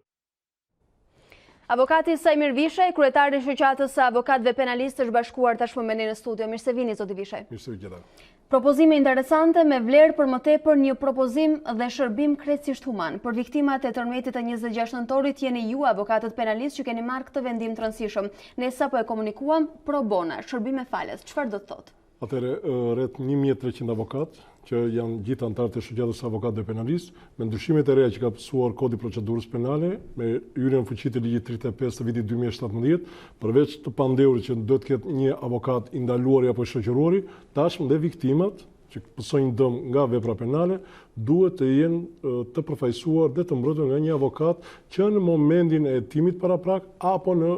Avokati Sajmir Vishaj, kryetari i shoqatës së avokatëve penalistë, është bashkuar tashmë me ne në studio. Mirë se vini, zoti Vishaj. Mirë se vini. Propozime interesante me vlerë për më tepër një propozim dhe shërbim krejtësisht human. Për viktimat e tërmetit të 26 nëntorit jeni ju, avokatët penalistë, që keni marrë këtë vendim të rëndësishëm. Ne sapo e komunikuam pro bona, shërbim e falës. Çfarë do të thotë? Atëre, rreth 1300 avokatë që janë gjithë anëtarët e shoqatës së avokatëve penalistë, me ndryshimet e reja që ka pësuar kodi procedurës penale, me hyrjen në fuqi të ligjit 35 të vitit 2017, përveç të pandehurit që do të ketë një avokat i ndaluar apo shoqëruari, tashmë dhe viktimat që pësojnë dëm nga vepra penale, duhet të jenë të përfaqësuar dhe të mbrojtur nga një avokat që në momentin e hetimit paraprak apo në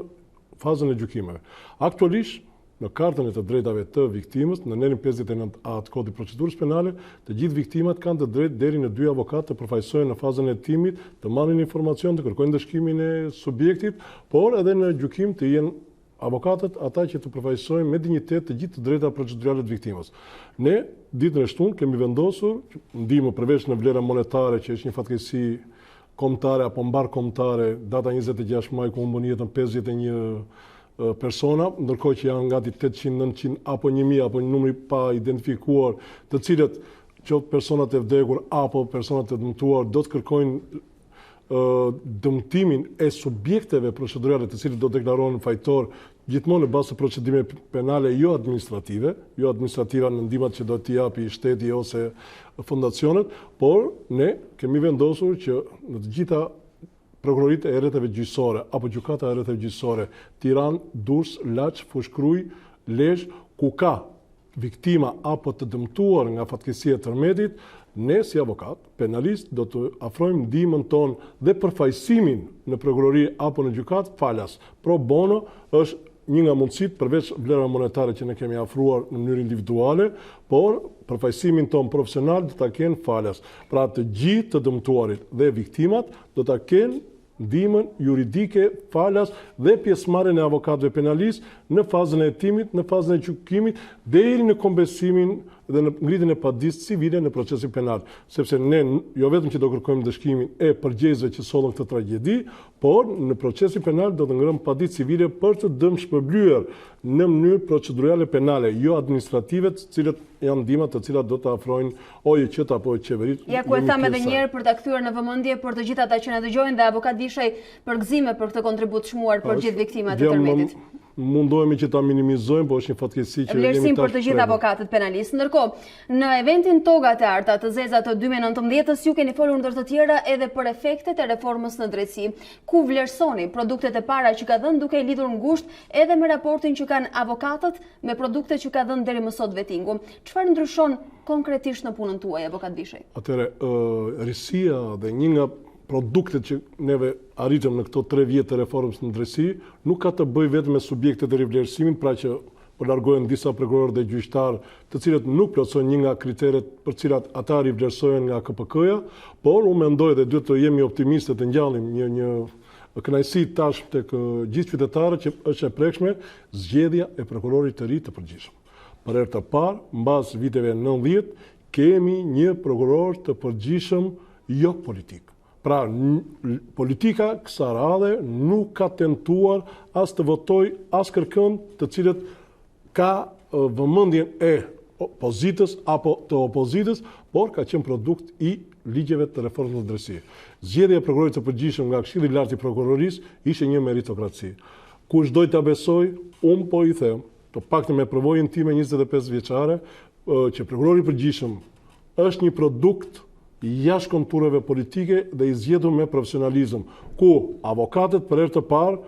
fazën e gjykimeve. Aktualisht, në kartën e të drejtave të viktimës, në nerin 59A të kodit procedurës penale, të gjithë viktimat kanë të drejtë deri në 2 avokat të përfaqësohen në fazën e hetimit, të marrin informacion, të kërkojnë dëshkimin e subjektit, por edhe në gjykim të jenë avokatët ata që të përfaqësojnë me dinjitet të gjithë të drejta procedurale të viktimës. Ne ditën e shtunë kemi vendosur ndihmë përveç në vlera monetare që është një fatkeqësi kombëtare apo mbar kombëtare, data 26 maj ku humbën jetën 51 persona, ndërkohë që janë gati 800, 900 apo 1000 apo një numri pa identifikuar, të cilët qoftë personat e vdekur apo personat e dëmtuar do të kërkojnë dëmtimin e subjekteve procedurale të cilët do të deklarohen fajtor gjithmonë në bazë të procedimeve penale jo administrative në ndihmat që do t'i japi shteti ose fondacionet, por ne kemi vendosur që në të gjitha prokuroritë e rreteve gjyqësore apo gjykata e rreteve gjyqësore, Tiranë, Durrës, Laç, Fushkruj, Lezhë, ku ka viktima apo të dëmtuar nga fatkeqësia e tërmetit, ne si avokat, penalist, do të afrojmë ndihmën tonë dhe përfaqësimin në prokurori apo në gjykat falas. Pro bono është një nga mundësit përveç vlerave monetare që ne kemi afruar në mënyrë individuale, por përfaqësimin tonë profesional do ta kenë falas. Pra të gjithë të dëmtuarit dhe viktimat do ta kenë ndihmën juridike, falas dhe pjesëmarrjen e avokatëve penalistë në fazën e hetimit, në fazën e gjykimit deri në kombesimin dhe në ngritjen e padisë civile në procesin penal, sepse ne jo vetëm që do kërkojmë dëshkimin e përgjegjësve që sollën këtë tragjedi, por në procesin penal do të ngrëmë padisë civile për të dëmshpërblyer në mënyrë procedurale penale, jo administrative, të cilët janë ndihmat të cilat do të afrojnë OJQ apo qeveritë. Ja ku e tham edhe një herë për ta kthyer në vëmendje për të gjithë ata që na dëgjojnë dhe avokat Vishaj përgëzime për këtë kontribut çmuar për gjithë viktimat e tërmetit. Mundohemi që ta minimizojmë, po është një fatkeqësi që vlerësim për të gjithë avokatët penalistë. Ndërkohë, në eventin Togat e Arta të Zeza të 2019-s ju keni folur ndër të tjera edhe për efektet e reformës në drejtësi, ku vlerësoni produktet e para që ka dhënë duke i lidhur ngushtë edhe me raportin që kanë avokatët me produktet që ka dhënë deri më sot vetingu. Çfarë ndryshon konkretisht në punën tuaj, avokat Vishaj? Atëre, risia dhe një nga produktet që neve arritëm në këto 3 vjetë të reformës në drejtësi, nuk ka të bëj vetëm me subjektet e rivlerësimit, pra që po largohen disa prokurorë dhe gjyqtarë, të cilët nuk plotësojnë një nga kriteret për cilat ata rivlerësohen nga KPK-ja, por unë mendoj dhe duhet të jemi optimistë të ngjallim një kënaqësi tash tek gjithë qytetarët që është e prekshme zgjedhja e prokurorit të ri të përgjithshëm. Për herë të parë, mbas viteve 90, kemi një prokuror të përgjithshëm jo politik. Pra, politika kësa radhe nuk ka tentuar as të votoj as kërkën të cilët ka vëmendjen e opozitës apo të opozitës, por ka qenë produkt i ligjeve të reformës së drejtësisë. Zgjedhja e prokurorit të përgjithshëm nga Këshilli i Lartë i Prokurorisë ishte një meritokraci. Kush doj ta besoj, unë po i them, të paktën me përvojën time 25 vjeçare, që prokurori i përgjithshëm është një produkt i jashtë kontureve politike dhe i zgjedhur me profesionalizëm, ku avokatët për herë të parë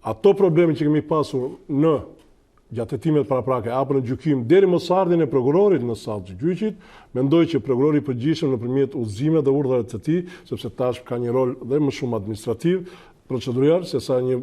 ato probleme që kemi pasur në gjatë hetimet paraprake apo në gjykim deri mos ardhin e prokurorit në sallë të gjyqit, mendoj që prokurori i përgjithshëm nëpërmjet udhëzimeve dhe urdhrave të tij, sepse tash ka një rol dhe më shumë administrativ, procedurial se sa një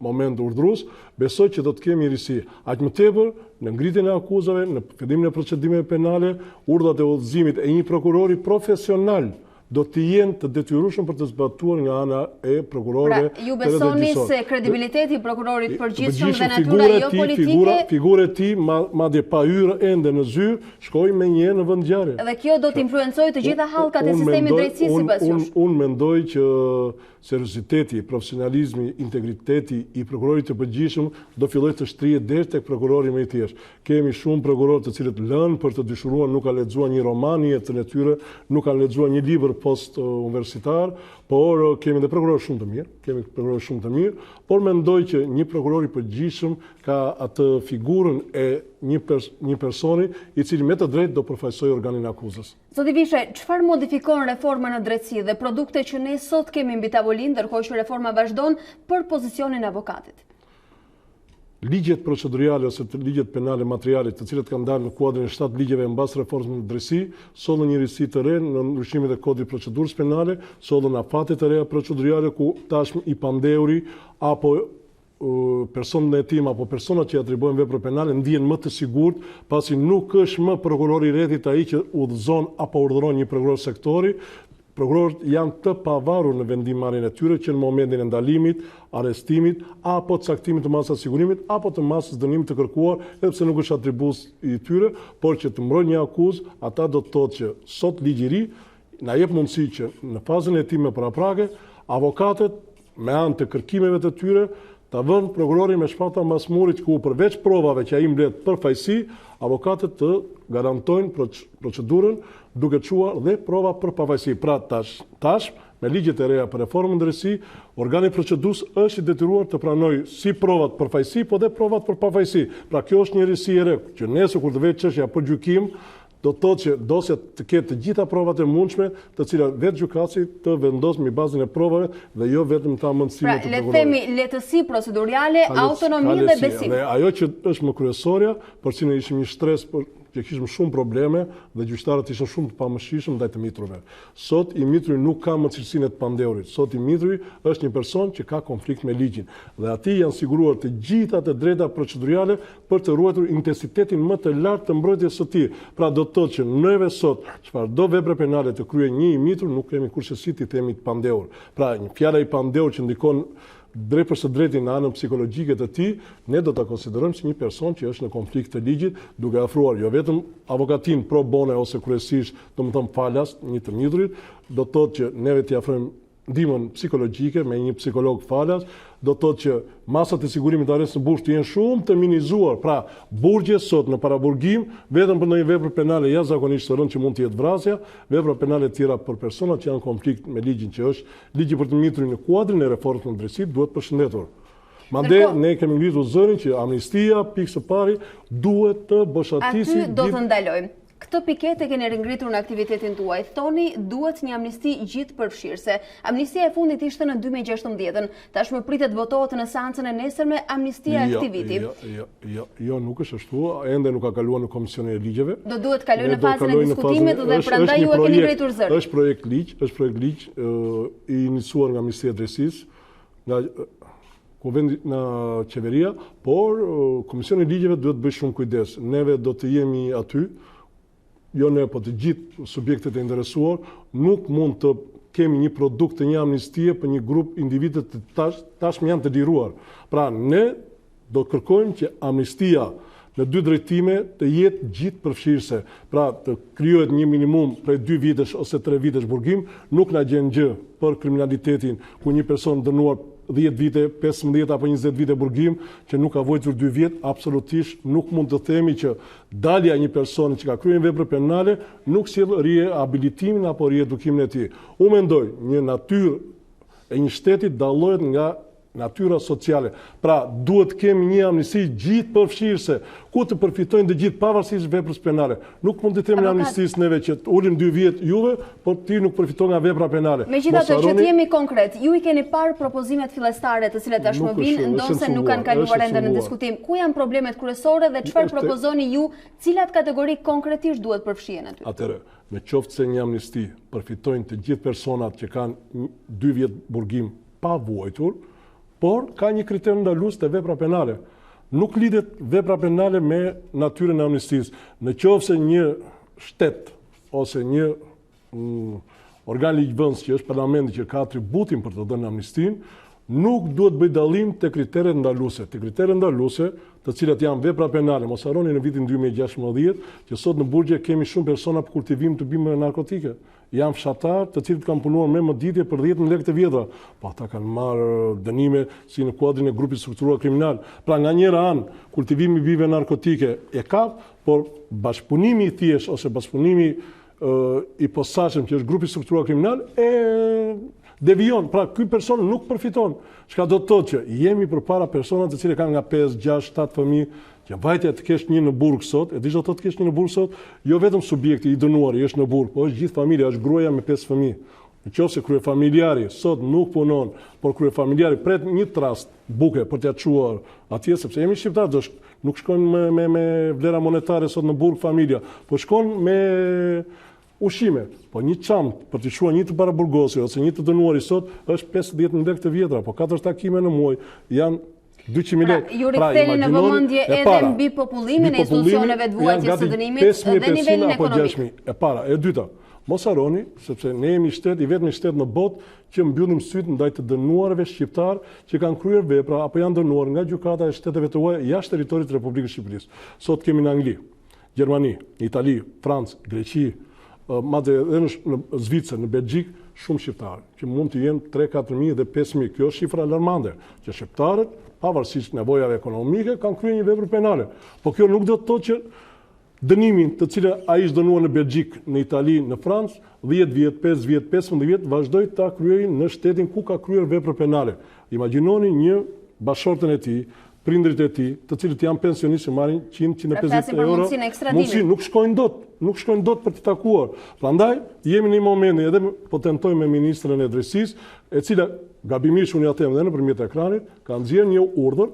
moment urdhrues, besoj që do të kemi risi. Aq më tepër në ngritjen e akuzave, në fillimin e procedimeve penale, urdhrat e udhëzimit e një prokurori profesional do të jenë të detyrueshëm për të zbatuar nga ana e prokurorëve. Pra, ju besoni se kredibiliteti i prokurorit përgjithshëm dhe natyra jo politike, figura e tij madje pa hyrë ende në zyrë, shkoi më një në vend ngjarje. Dhe kjo do të influencojë të gjitha hallkat e sistemit drejtësisë sipas jush. Unë mendoj që serioziteti, profesionalizmi, integriteti i prokurorit të përgjithshëm do fillojë të shtrihet deri tek prokurori më i thjeshtë. Kemi shumë prokurorë të cilët lënë për të dyshuruar, nuk kanë lexuar një roman në jetën e tyre, nuk kanë lexuar një libër post universitar, por kemi dhe prokurorë shumë të mirë, por mendoj që një prokuror i përgjithshëm ka atë figurën e një personi i cili me të drejtë do përfaqësojë organin e akuzës. Zoti Vishe, çfarë modifikon reforma në drejtësi dhe produkte që ne sot kemi mbi tavolinë, ndërkohë që reforma vazhdon për pozicionin e avokatit? Ligjet procedurale ose ligjet penale materiale, të cilët kanë dalë në kuadrin e 7 ligjeve mbas reformës në drejtësi, sollën një risi të re në ndryshimet e kodit procedurës penale, sollën afate të reja procedurale ku tashmë i pandeuri apo personat në hetim apo personat që atribuohen vepra penale ndihen më të sigurt, pasi nuk është më prokurori i rrethit ai që udhëzon apo urdhëron një prokuror sektori. Prokurorët janë të pavarur në vendimarrjen e tyre që në momentin e ndalimit, arrestimit, apo caktimit të masës sigurimit, apo të masës dënimit të kërkuar, edhe pse nuk është atribues i tyre, por që të mbrojnë një akuzë, ata do të thotë që sot ligji i ri na jep mundësi që në fazën e hetimeve paraprake, avokatët me anë të kërkimeve të tyre ta vënë prokurorin me shpata mbas murit, ku përveç provave që ai mbledh për fajësi, avokatët të garantojnë procedurën duke quar dhe prova për pavajësi. Pra tash me ligjet e reja për reformën në drejtësi, organi procedues është i detyruar të pranojë si provat për fajësi, po dhe provat për pavajësi. Pra kjo është një risi e re, që nesër kur të vete çështja për gjykim, do të thotë që dosja të ketë të gjitha provat e mundshme, të cilat vetë gjykatësi të vendos mbi bazën e provave dhe jo vetëm ta mundësime të prokurorit. Pra, le të themi lehtësi procedurale, autonomi dhe besim. Dhe ajo që është më kryesorja, përsi ne ishim një stres që kishim shumë probleme dhe gjyqtarët ishin shumë të pamëshirshëm ndaj të mitrëve. Sot i mitri nuk ka më cilësinë e të pandeurit. Sot i mitri është një person që ka konflikt me ligjin dhe atij janë siguruar të gjitha të drejta procedurale për të ruajtur intensitetin më të lartë të mbrojtjes së tij. Pra do të thotë që neve sot çfarëdo vepre penale të kryejë një i mitër nuk kemi kurrësi të themi të pandeur. Pra një fjala i pandeur që ndikon drejt për së drejti në anën psikologjike të tij, ne do ta konsiderojmë si një person që është në konflikt të ligjit, duke afruar jo vetëm avokatin pro bono ose kryesisht, domethënë falas një të mitrit, do të thotë që neve t'i afrojmë ndihmën psikologjike me një psikolog falas, do të thotë që masat e sigurimit të arrest në burg të jenë shumë të minimizuar. Pra, burgje sot në paraburgim, vetëm për ndonjë vepër penale jashtëzakonisht të rëndë që mund të jetë vrasja, vepra penale të tjera për persona që janë konflikt me ligjin që është ligji për të mitrin në kuadrin e reformës në drejtësi duhet përshëndetur. Mande ne kemi ngritur zërin që amnistia pikë së pari duhet të boshatisi. Aty do të ndalojmë. Këtë piket e keni ringritur në aktivitetin tuaj. Thoni duhet një amnisti gjithë përfshirëse. Amnistia e fundit ishte në 2016. Tashmë pritet votohet në seancën e nesërme amnistia e këtij viti. Jo, nuk është ashtu. Ende nuk ka kaluar në komisionin e ligjeve. Do duhet kalojë në fazën e diskutimit dhe prandaj ju e keni ngritur zërin. Është projekt ligj i iniciuar nga Ministria e Drejtësisë, nga qeveria, por komisioni i ligjeve duhet të bëjë shumë kujdes. Neve do të jemi aty. Jo ne, po të gjithë subjektet e interesuar, nuk mund të kemi një produkt të një amnistie për një grup individet të tashmë janë të liruar. Pra, ne do kërkojmë që amnistia në 2 drejtime të jetë gjithë përfshirëse. Pra, të krijohet një minimum prej 2 vitesh ose 3 vitesh burgim, nuk na gjen gjë për kriminalitetin ku një person dënuar 10 vite, 15 apo 20 vite burgim, që nuk ka vojtur 2 vjet, absolutisht nuk mund të themi që dalja një personi që ka kryer vepra penale nuk sjell rihabilitimin apo riedukimin e tij. Unë mendoj një natyrë e një shteti dallohet nga natyra sociale. Pra, duhet kemi një amnisti gjithë përfshirëse, ku të përfitojnë dhe gjithë pavarësisht veprës penale. Nuk mund të themi në amnistisë neve që ulim 2 vjet juve, por ti nuk përfiton nga vepra penale. Megjithatë që të jemi konkret, ju i keni parë propozimet fillestare të cilat tashmë vinë, ndonse nuk kanë kaluar ende në diskutim. Ku janë problemet kryesore dhe çfarë propozoni ju, cilat kategori konkretisht duhet përfshihen aty? Atëherë, me qoftë se një amnisti përfitojnë të gjithë personat që kanë 2 vjet burgim pa vuajtur, por ka një kriter ndalues të vepra penale. Nuk lidhet vepra penale me natyrën e amnistisë. Në qoftë se një shtet ose një organ ligjvënës që është parlamenti që ka atributin për të dhënë amnistin, nuk duhet bëj dallim te kriteret ndaluese. Te kriteret ndaluese, të cilat janë vepra penale. Mos harroni në vitin 2016 që sot në burgje kemi shumë persona për kultivim të bimëve narkotike. Janë fshatar të cilët kanë punuar me mëditje për 10 lekë të vjetra. Po ata kanë marrë dënime si në kuadrin e grupit strukturuar kriminal. Pra nga njëra anë, kultivimi i bimëve narkotike e ka, por bashkëpunimi i thjesht ose bashkëpunimi i posaçëm që është grupi strukturuar kriminal e devijon. Pra ky person nuk përfiton. Çka do të thotë që jemi përpara persona të cilët kanë nga 5, 6, 7 fëmijë, që vajtja të kesh një në burg sot, e di çfarë të kesh një në burg sot, jo vetëm subjekti i dënuari është në burg, po është gjithë familja, është gruaja me 5 fëmijë. Nëse kryefamiljari sot nuk punon, por kryefamiljari pret një trast buke për t'ia çuar atje, sepse jemi shqiptarë, nuk shkojnë me vlera monetare sot në burg familja, po shkon me ushqime. Po një çantë për të shuar një të paraburgosi ose një të dënuari sot është 50.000 lekë të vjetra, po 4 takime në muaj janë 200.000 lekë. Ju riktheni në vëmendje edhe mbi popullimin e institucioneve të vuajtjes së dënimit dhe nivelin ekonomik. E para, e dyta, mos harroni, sepse ne jemi shtet, i vetmi shtet në botë që mbyllim sytë ndaj të dënuarve shqiptar që kanë kryer vepra apo janë dënuar nga gjykata e shteteve të huaja jashtë territorit të Republikës Shqipërisë. Sot kemi në Angli, Gjermani, Itali, Francë, Greqi, madje edhe në Zvicër, në Belgjik, shumë shqiptarë, që mund të jenë 3-4.000 dhe 5.000. Kjo është shifra alarmante, që shqiptarët, pavarësisht nevojave ekonomike, kanë kryer një vepër penale. Po kjo nuk do të thotë që dënimin të cilën ai është dënuar në Belgjik, në Itali, në Francë, 10 vjet, 5 vjet, 15 vjet, vazhdoi ta kryejë në shtetin ku ka kryer vepër penale. Imagjinoni një bashortën e tij, prindrit e tij, të cilët janë pensionistë që marrin 100-150 euro, mundsi nuk shkojnë dot për të takuar. Prandaj jemi në një moment edhe po tentojmë me ministrën e drejtësisë, e cila gabimisht unë ja them edhe nëpërmjet ekranit, ka nxjerrë një urdhër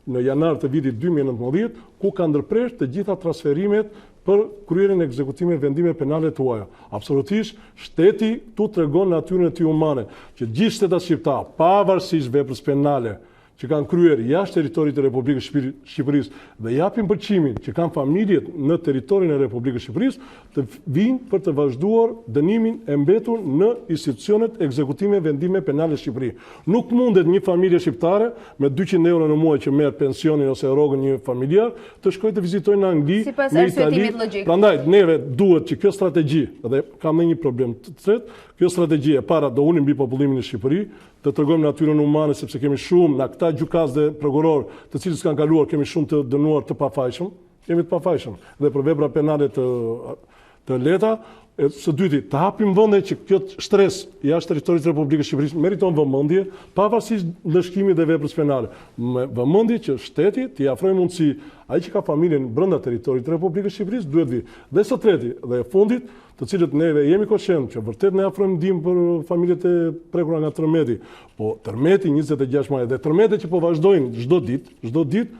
në janar të vitit 2019 ku ka ndërprerë të gjitha transferimet për kryerjen e ekzekutimeve vendime penale të huaja. Absolutisht, shteti tu tregon natyrën e tij humane, që gjithë shtetat shqiptar, pavarësisht veprës penale që kanë kryer jashtë territorit të Republikës Shqipërisë dhe japin përqimin që kanë familjet në territorin e Republikës Shqipërisë të vinë për të vazhduar dënimin e mbetur në institucionet ekzekutime vendime penale Shqipëri. Nuk mundet një familje shqiptare me 200 euro në muaj që merr pensionin ose rrogën një familjar të shkojë të vizitojë në Angli, në Itali. Prandaj neve duhet që kjo strategji, dhe kam një problem të tretë, kjo strategji e para do ulim mbi popullimin e Shqipërisë, të tregojmë natyrën humane sepse kemi shumë nga këta gjykatës dhe prokuror, të cilët kanë kaluar, kemi shumë të dënuar të pafajshëm, kemi të pafajshëm dhe për vepra penale të lehta. Së dyti, të hapim vende që kjo stres jashtë territorit të Republikës Shqipërisë meriton vëmendje, pavarësisht ndëshkimit dhe veprës penale. Me vëmendje që shteti t'i afrojë mundësi ai që ka familjen brenda territorit të Republikës Shqipërisë duhet vi. Dhe së treti dhe e fundit, të cilët neve jemi koshent që vërtet ne afrojmë ndihmë për familjet e prekura nga tërmeti, po tërmeti 26 maj dhe tërmetet që po vazhdojnë çdo ditë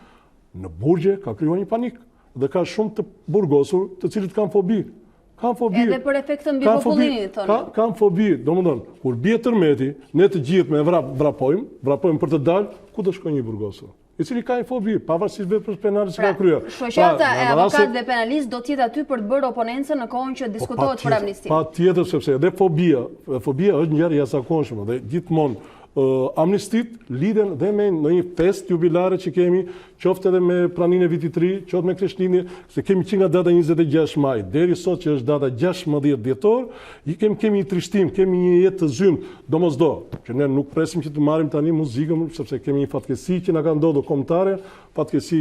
në burgje ka krijuar një panik dhe ka shumë të burgosur të cilët kanë fobi. Edhe për efektën mbi popullimin tonë. Kanë fobi, domethënë, kur bie tërmeti, ne të gjithë me vrapojmë për të dalë, ku do shkojë një burgosur? I cili ka një fobi, pavarësisht veprës penale që ka kryer. Shoqata e avokatë dhe penalistë do të jetë aty për të bërë oponencën në kohën që diskutohet për amnistin. Patjetër, sepse edhe fobia është një gjë e jashtëzakonshme dhe gjithmonë amnistit lidhen dhe me një fest jubilare që kemi, qoftë edhe me praninë e vitit të ri, qoftë me Krishtlindje, se kemi që nga data 26 maj, deri sot që është data 16 dhjetor, kemi një trishtim, kemi një jetë të zymë, domosdo, që ne nuk presim që të marrim tani muzikën, sepse kemi një fatkeqësi që na ka ndodhur kombëtare, fatkeqësi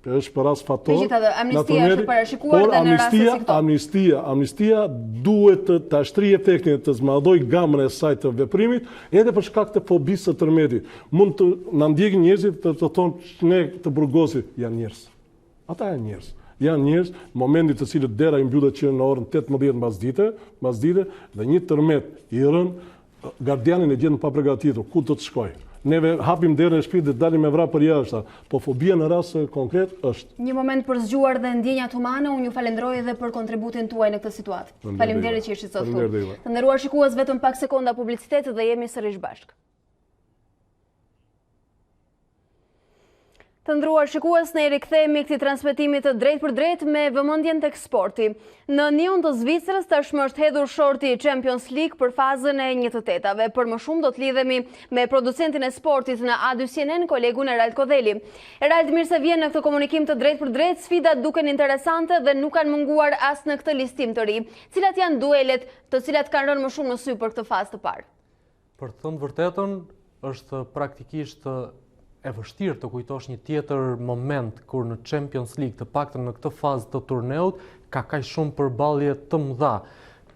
është për as fator. Megjithatë, amnistia është parashikuar dhe në raste si këto. Amnistia duhet të ashtri efektin të zmadhoj gamën e saj të veprimit, edhe për shkak të fobisë të tërmeti. Mund të na ndjekin njerëzit të thonë që ne të burgosit janë njerëz. Ata janë njerëz. Janë njerëz, momentit të cilët dera i mbyllet që në orën 18 mbas dite dhe një tërmet i rënë, gardianin e gjetën pa përgatitur, ku do të shkojë. Neve hapim derën e shtëpisë dhe dalim me vrap për jashtë, po fobia në rast konkret është. Një moment për zgjuar dhe ndjenjat humane, unë ju falenderoj edhe për kontributin tuaj në këtë situatë. Faleminderit që ishit sot këtu. Të nderuar shikues, vetëm pak sekonda publicitet dhe jemi sërish bashkë. Të ndruar shikues, ne rikthehemi këtij transmetimi të drejt për drejt me vëmendjen tek sporti. Në Nyon të Zvicrës tashmë është hedhur shorti Champions League për fazën e 1/8. Për më shumë do të lidhemi me producentin e sportit në A2CNN, kolegun Erald Kodheli. Erald, mirë se vjen në këtë komunikim të drejt për drejt. Sfidat duken interesante dhe nuk kanë munguar as në këtë listim të ri. Cilat janë duelet të cilat kanë rënë më shumë në sy për këtë fazë të parë? Për të thënë vërtetën, është praktikisht e vështirë të kujtosh një tjetër moment kur në Champions League, të paktën në këtë fazë të turneut, ka kaq shumë përballje të mëdha.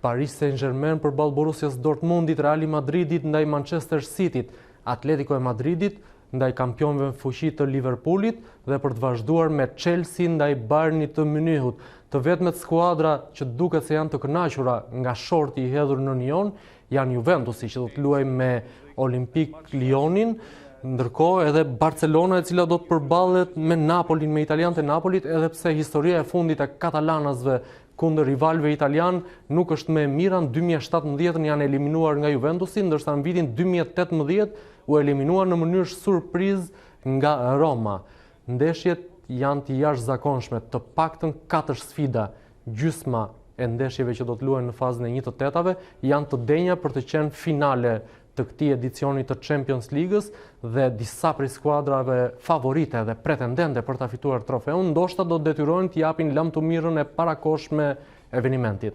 Paris Saint-Germain përballë Borussias Dortmundit, Real Madridit ndaj Manchester Cityt, Atletico e Madridit ndaj kampionëve në fuqi të Liverpoolit dhe për të vazhduar me Chelsea ndaj Bayernit të Munichut. Të vetmet skuadra që duket se janë të kënaqura nga shorti i hedhur në Nyon janë Juventusi, që do të luajë me Olympique Lyonin. Ndërkohë edhe Barcelona, e cila do të përballet me Napolin, me italianët e Napolit, edhe pse historia e fundit e katalanësve kundër rivalëve italian nuk është më e mira. Në 2017 janë eliminuar nga Juventusi, ndërsa në vitin 2018 u eliminuar në mënyrë surprizë nga Roma. Ndeshjet janë të jashtëzakonshme, të paktën 4 sfida, gjysma e ndeshjeve që do të luhen në fazën e 1/8 janë të denja për të qenë finale të këtij edicioni të Champions League-s dhe disa prej skuadrave favorite dhe pretendente për ta fituar trofeun ndoshta do të detyrohen të japin lam të mirën e parakohshme evenimentit.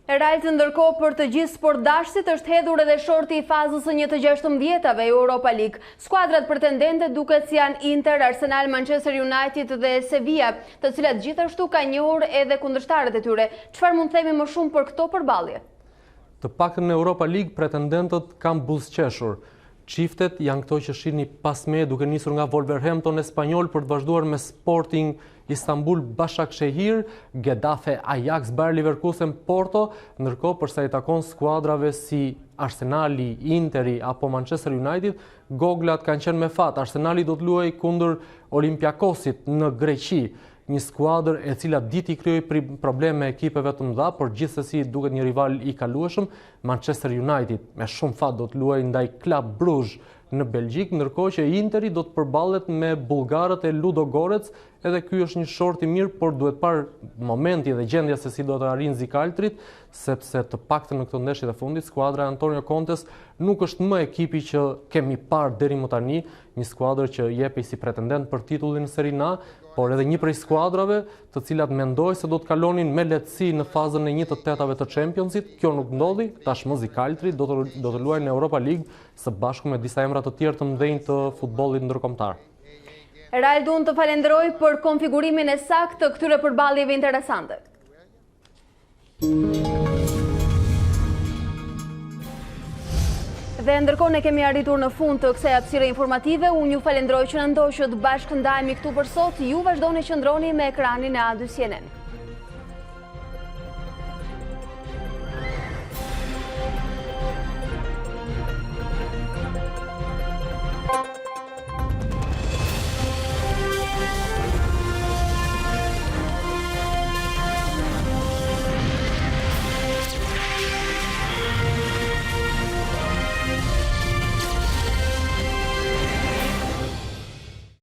Erald, ndërkohë për të gjithë sportdashësit është hedhur edhe shorti i fazës së 1/16 Europa League. Skuadrat pretendente duket si janë Inter, Arsenal, Manchester United dhe Sevilla, të cilat gjithashtu kanë njohur edhe kundërshtarët e tyre. Çfarë mund të themi më shumë për këto përballje? Të paktën në Europa League pretendentët kanë buzëqeshur. Çiftet janë këto që shihni pasme duke nisur nga Wolverhampton e spanjol për të vazhduar me Sporting Istanbul Başakşehir, Getafe Ajax, Bayer Leverkusen Porto, ndërkohë përsa i takon skuadrave si Arsenali, Interi apo Manchester United, goglat kanë qenë me fat. Arsenali do të luajë kundër Olympiakosit në Greqi, një skuadër e cila ditë i krijoi probleme ekipeve të mëdha, por gjithsesi duket një rival i kalueshëm. Manchester United me shumë fat do të luajë ndaj Club Brugge në Belgjik, ndërkohë që Interi do të përballet me bullgarët e Ludogorets. Edhe ky është një short i mirë, por duhet parë momenti dhe gjendja se si do të arrijë Zikaltrit, sepse të paktën në këto ndeshje të fundit skuadra e Antonio Contes nuk është më ekipi që kemi parë deri më tani, një skuadër që jepej si pretendent për titullin në Serie A, por edhe një prej skuadrave të cilat mendoj se do të kalonin me lehtësi në fazën e 1/8 të Championsit. Kjo nuk ndodhi, tashmë Zikaltri do të luajë në Europa League së bashku me disa emra të tjerë të mëdhenj të futbollit ndërkombëtar. Erald, unë të falenderoj për konfigurimin e saktë të këtyre përballjeve interesante. Dhe ndërkohë ne kemi arritur në fund të kësaj hapësire informative. Unë ju falenderoj që na ndoqët, bashkë ndajemi këtu për sot. Ju vazhdoni qëndroni me ekranin e A2CNN.